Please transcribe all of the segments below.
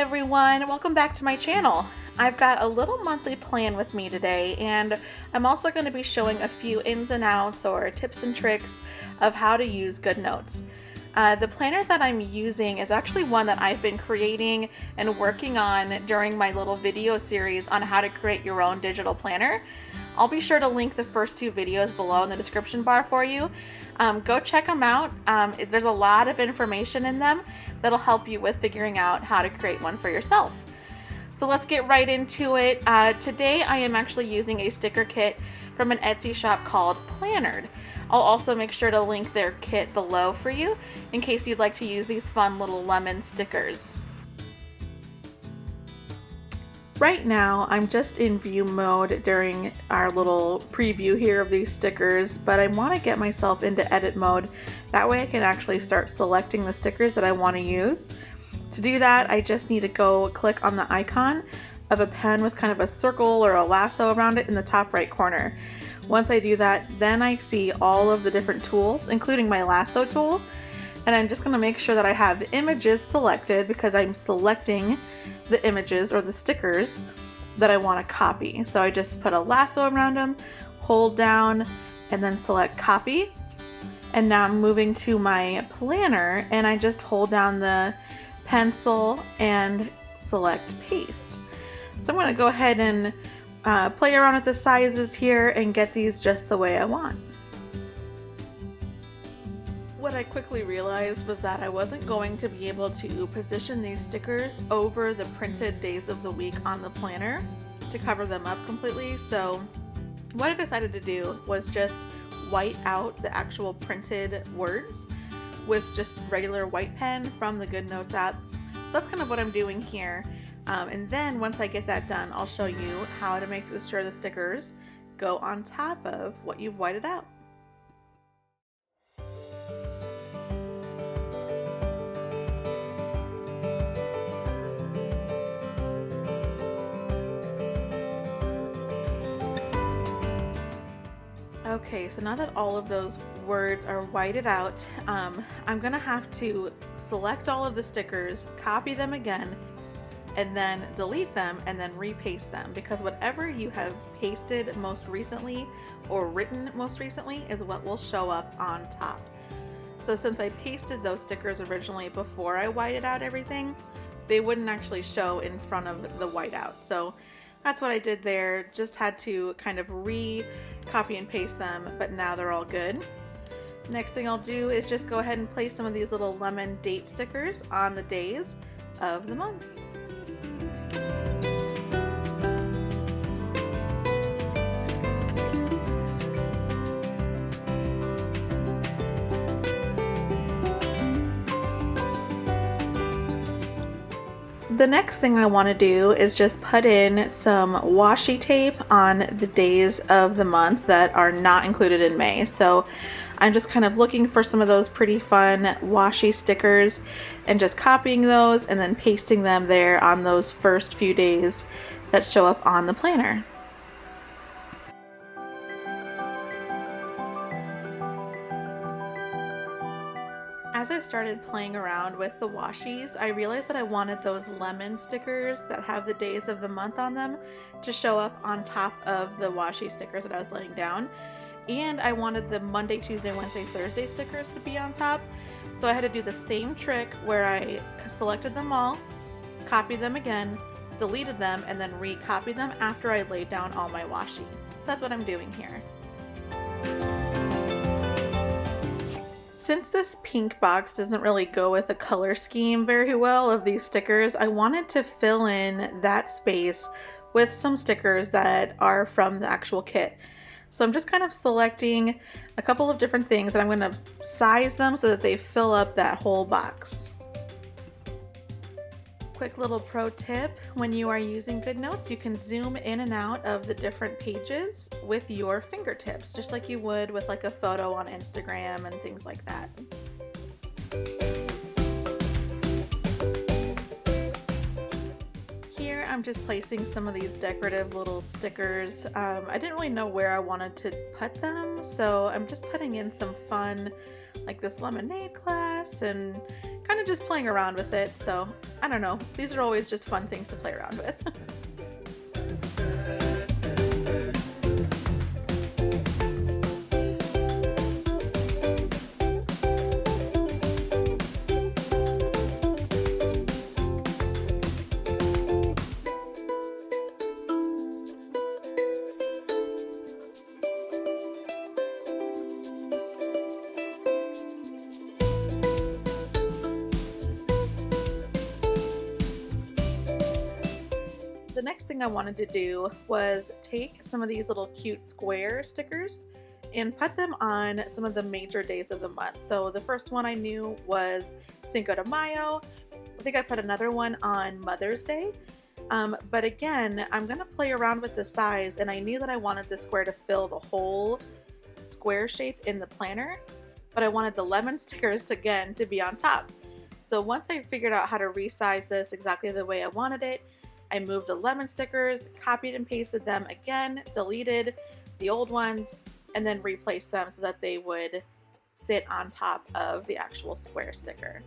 everyone, welcome back to my channel. I've got a little monthly plan with me today, and I'm also going to be showing a few ins and outs or tips and tricks of how to use GoodNotes. The planner that I'm using is actually one that I've been creating and working on during my little video series on how to create your own digital planner. I'll be sure to link the first two videos below in the description bar for you. Go check them out. There's a lot of information in them that'll help you with figuring out how to create one for yourself. So let's get right into it. Today I am actually using a sticker kit from an Etsy shop called Plannered. I'll also make sure to link their kit below for you in case you'd like to use these fun little lemon stickers. Right now, I'm just in view mode during our little preview here of these stickers, but I want to get myself into edit mode. That way I can actually start selecting the stickers that I want to use. To do that, I just need to go click on the icon of a pen with kind of a circle or a lasso around it in the top right corner. Once I do that, then I see all of the different tools, including my lasso tool, and I'm just going to make sure that I have images selected because I'm selecting the images or the stickers that I want to copy. So I just put a lasso around them, hold down, and then select copy. And now I'm moving to my planner and I just hold down the pencil and select paste. So I'm going to go ahead and play around with the sizes here and get these just the way I want. What I quickly realized was that I wasn't going to be able to position these stickers over the printed days of the week on the planner to cover them up completely. So what I decided to do was just white out the actual printed words with just regular white pen from the GoodNotes app. That's kind of what I'm doing here. And then once I get that done, I'll show you how to make sure the stickers go on top of what you've whited out. Okay, so now that all of those words are whited out, I'm gonna have to select all of the stickers, copy them again, and then delete them and then repaste them, because whatever you have pasted most recently or written most recently is what will show up on top. So since I pasted those stickers originally before I whited out everything, they wouldn't actually show in front of the whiteout. So that's what I did there. Just had to kind of copy and paste them, but now they're all good. Next thing I'll do is just go ahead and place some of these little lemon date stickers on the days of the month. The next thing I want to do is just put in some washi tape on the days of the month that are not included in May. So I'm just kind of looking for some of those pretty fun washi stickers and just copying those and then pasting them there on those first few days that show up on the planner. As I started playing around with the washies, I realized that I wanted those lemon stickers that have the days of the month on them to show up on top of the washi stickers that I was laying down. And I wanted the Monday, Tuesday, Wednesday, Thursday stickers to be on top. So I had to do the same trick where I selected them all, copied them again, deleted them, and then recopied them after I laid down all my washi. So that's what I'm doing here. Since this pink box doesn't really go with the color scheme very well of these stickers, I wanted to fill in that space with some stickers that are from the actual kit. So I'm just kind of selecting a couple of different things and I'm going to size them so that they fill up that whole box. Quick little pro tip, when you are using GoodNotes, you can zoom in and out of the different pages with your fingertips, just like you would with like a photo on Instagram and things like that. Here I'm just placing some of these decorative little stickers. I didn't really know where I wanted to put them, so I'm just putting in some fun, like this lemonade glass, and kind of of just playing around with it. So I don't know. These are always just fun things to play around with. The next thing I wanted to do was take some of these little cute square stickers and put them on some of the major days of the month. So the first one I knew was Cinco de Mayo. I think I put another one on Mother's Day. But again, I'm gonna play around with the size, and I knew that I wanted the square to fill the whole square shape in the planner, but I wanted the lemon stickers to be on top. So once I figured out how to resize this exactly the way I wanted it, I moved the lemon stickers, copied and pasted them again, deleted the old ones, and then replaced them so that they would sit on top of the actual square sticker.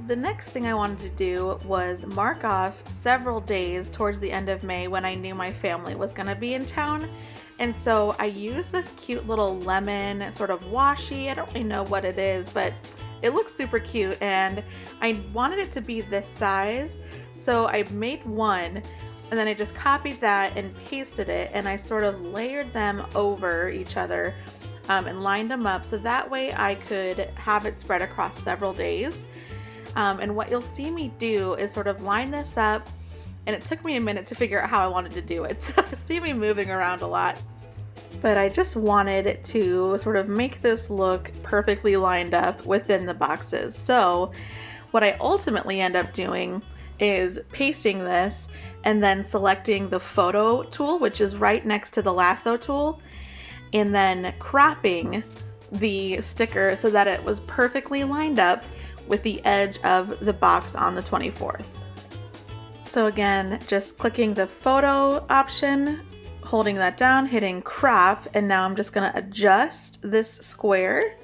The next thing I wanted to do was mark off several days towards the end of May when I knew my family was going to be in town. And so I used this cute little lemon sort of washi. I don't really know what it is, but it looks super cute and I wanted it to be this size. So I made one and then I just copied that and pasted it, and I sort of layered them over each other and lined them up so that way I could have it spread across several days. And what you'll see me do is sort of line this up, and it took me a minute to figure out how I wanted to do it. So you see me moving around a lot, but I just wanted to sort of make this look perfectly lined up within the boxes. So what I ultimately end up doing is pasting this and then selecting the photo tool, which is right next to the lasso tool, and then cropping the sticker so that it was perfectly lined up with the edge of the box on the 24th. So again, just clicking the photo option, holding that down, hitting crop, and now I'm just gonna adjust this square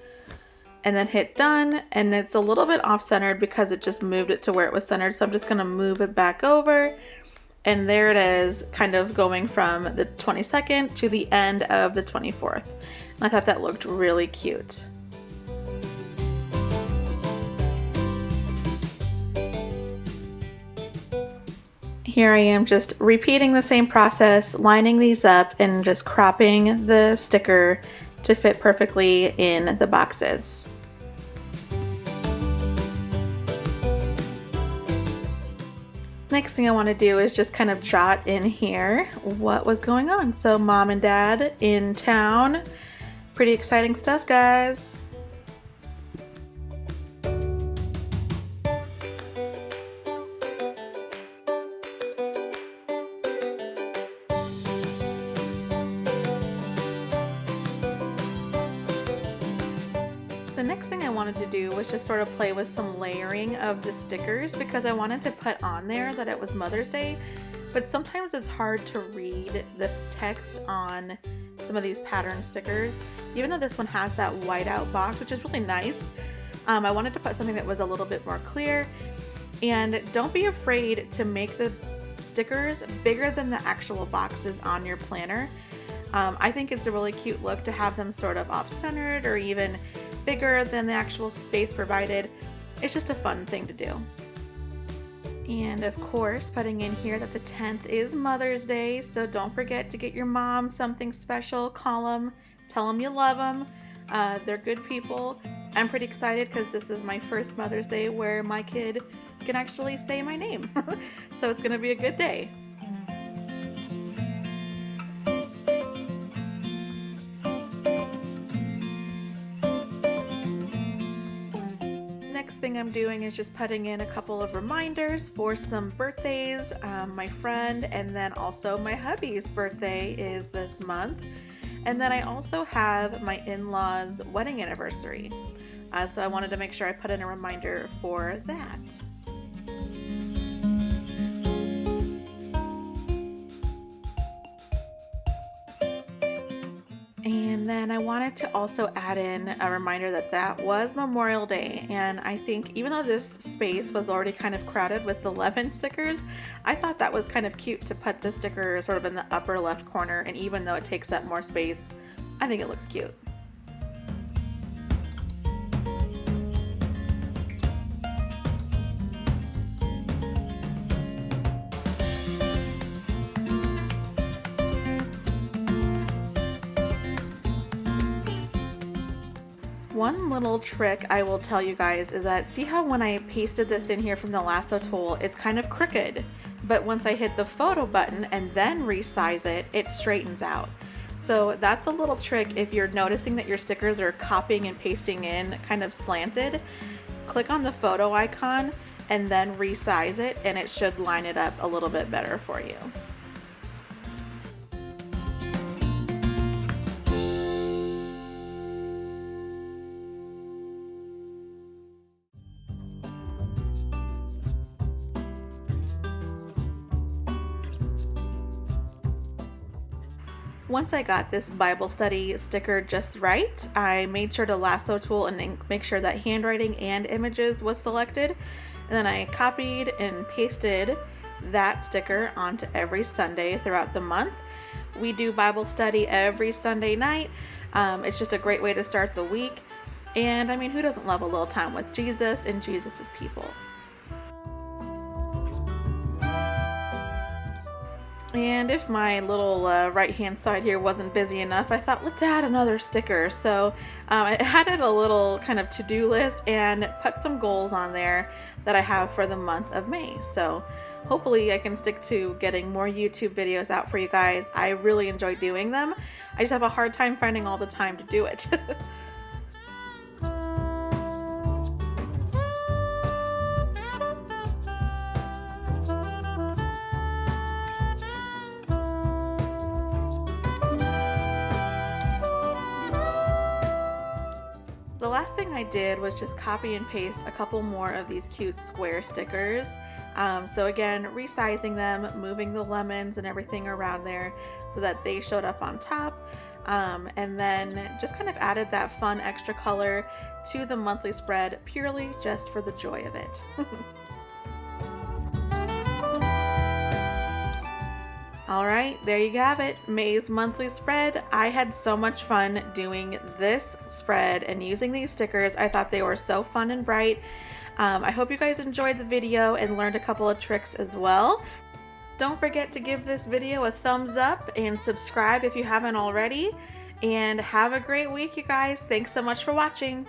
and then hit done, and it's a little bit off-centered because it just moved it to where it was centered, so I'm just gonna move it back over, and there it is, kind of going from the 22nd to the end of the 24th. And I thought that looked really cute. Here I am just repeating the same process, lining these up and just cropping the sticker to fit perfectly in the boxes. Next thing I want to do is just kind of jot in here what was going on. So mom and dad in town. Pretty exciting stuff, guys. The next thing I wanted to do was just sort of play with some layering of the stickers because I wanted to put on there that it was Mother's Day, but sometimes it's hard to read the text on some of these pattern stickers. Even though this one has that whiteout box, which is really nice, I wanted to put something that was a little bit more clear. And don't be afraid to make the stickers bigger than the actual boxes on your planner. I think it's a really cute look to have them sort of off-centered or even bigger than the actual space provided. It's just a fun thing to do. And of course, putting in here that the 10th is Mother's Day, so don't forget to get your mom something special. Call them, tell them you love them. They're good people. I'm pretty excited because this is my first Mother's Day where my kid can actually say my name. So it's gonna be a good day. thing I'm doing is just putting in a couple of reminders for some birthdays. My friend and then also my hubby's birthday is this month. And then I also have my in-laws' wedding anniversary. So I wanted to make sure I put in a reminder for that. And then I wanted to also add in a reminder that that was Memorial Day, and I think even though this space was already kind of crowded with the lemon stickers, I thought that was kind of cute to put the sticker sort of in the upper left corner, and even though it takes up more space, I think it looks cute. One little trick I will tell you guys is that see how when I pasted this in here from the lasso tool, it's kind of crooked, but once I hit the photo button and then resize it, it straightens out. So that's a little trick if you're noticing that your stickers are copying and pasting in kind of slanted. Click on the photo icon and then resize it and it should line it up a little bit better for you. Once I got this Bible study sticker just right, I made sure to lasso tool and make sure that handwriting and images was selected. And then I copied and pasted that sticker onto every Sunday throughout the month. We do Bible study every Sunday night. It's just a great way to start the week. And I mean, who doesn't love a little time with Jesus and Jesus's people? And if my little right hand side here wasn't busy enough, I thought let's add another sticker. So I added a little kind of to-do list and put some goals on there that I have for the month of May. So hopefully I can stick to getting more YouTube videos out for you guys. I really enjoy doing them. I just have a hard time finding all the time to do it. The last thing I did was just copy and paste a couple more of these cute square stickers. So again, resizing them, moving the lemons and everything around there so that they showed up on top. And then just kind of added that fun extra color to the monthly spread purely just for the joy of it. All right, there you have it, May's monthly spread. I had so much fun doing this spread and using these stickers. I thought they were so fun and bright. I hope you guys enjoyed the video and learned a couple of tricks as well. Don't forget to give this video a thumbs up and subscribe if you haven't already. And have a great week, you guys. Thanks so much for watching.